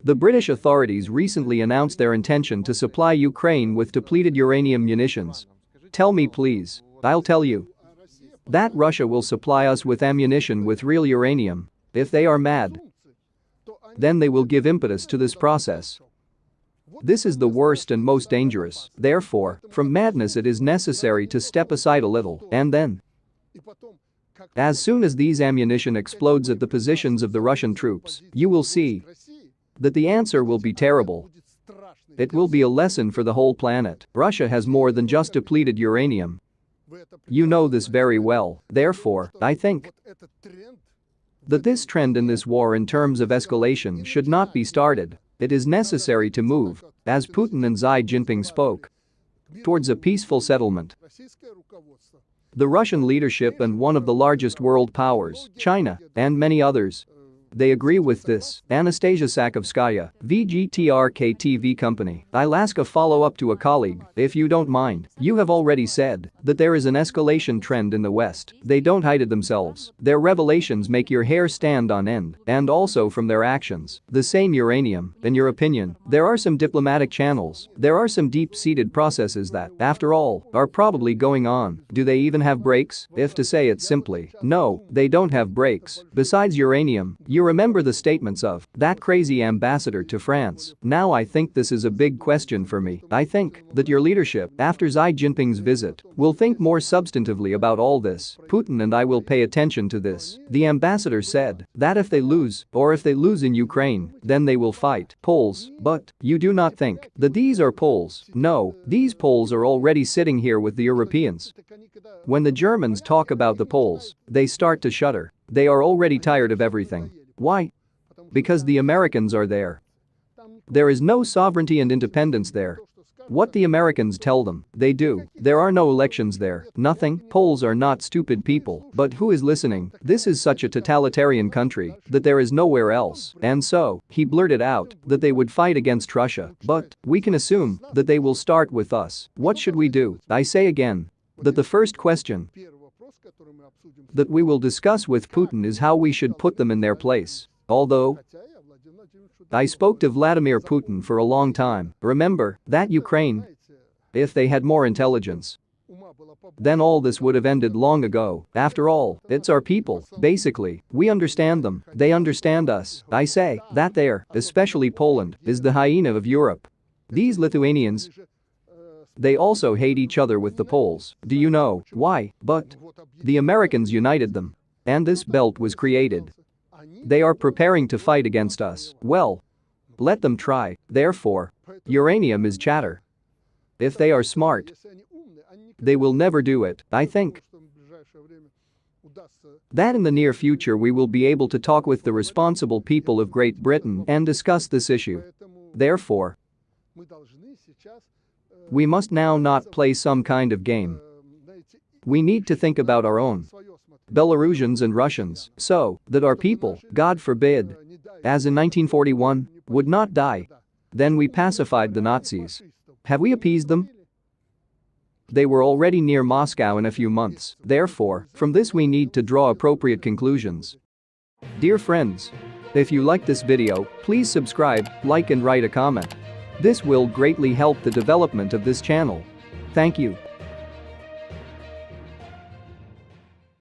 The British authorities recently announced their intention to supply Ukraine with depleted uranium munitions. Tell me please, I'll tell you. That Russia will supply us with ammunition with real uranium. If they are mad, then they will give impetus to this process. This is the worst and most dangerous. Therefore, from madness it is necessary to step aside a little, and then, as soon as these ammunition explodes at the positions of the Russian troops, you will see that the answer will be terrible. It will be a lesson for the whole planet. Russia has more than just depleted uranium. You know this very well. Therefore, I think that this trend in this war in terms of escalation should not be started. It is necessary to move, as Putin and Xi Jinping spoke, towards a peaceful settlement. The Russian leadership and one of the largest world powers, China, and many others, they agree with this. Anastasia Sakovskaya, VGTRK TV company. I'll ask a follow-up to a colleague, if you don't mind. You have already said that there is an escalation trend in the West. They don't hide it themselves. Their revelations make your hair stand on end, and also from their actions. The same uranium, in your opinion, there are some diplomatic channels. There are some deep-seated processes that, after all, are probably going on. Do they even have brakes? If to say it simply, no, they don't have brakes. Besides uranium, you remember the statements of that crazy ambassador to France. Now I think this is a big question for me. I think that your leadership, after Xi Jinping's visit, will think more substantively about all this. Putin and I will pay attention to this. The ambassador said that if they lose, or if they lose in Ukraine, then they will fight Poles. But you do not think that these are Poles. No, these Poles are already sitting here with the Europeans. When the Germans talk about the Poles, they start to shudder. They are already tired of everything. Why? Because the Americans are there. There is no sovereignty and independence there. What the Americans tell them, they do. There are no elections there, nothing. Poles are not stupid people, but who is listening? This is such a totalitarian country that there is nowhere else. And so, he blurted out that they would fight against Russia, but we can assume that they will start with us. What should we do? I say again that the first question that we will discuss with Putin is how we should put them in their place. Although I spoke to Vladimir Putin for a long time. Remember that Ukraine, if they had more intelligence, then all this would have ended long ago. After all, it's our people. Basically, we understand them. They understand us. I say that there, especially Poland, is the hyena of Europe. These Lithuanians, they also hate each other with the Poles. Do you know why? But the Americans united them. And this belt was created. They are preparing to fight against us. Well, let them try. Therefore, uranium is chatter. If they are smart, they will never do it. I think that in the near future we will be able to talk with the responsible people of Great Britain and discuss this issue. Therefore, we must now not play some kind of game. We need to think about our own Belarusians and Russians so that our people, God forbid, as in 1941, would not die. Then we pacified the Nazis. Have we appeased them? They were already near Moscow in a few months. Therefore, from this we need to draw appropriate conclusions. Dear friends, if you like this video, please subscribe, like and write a comment. This will greatly help the development of this channel. Thank you.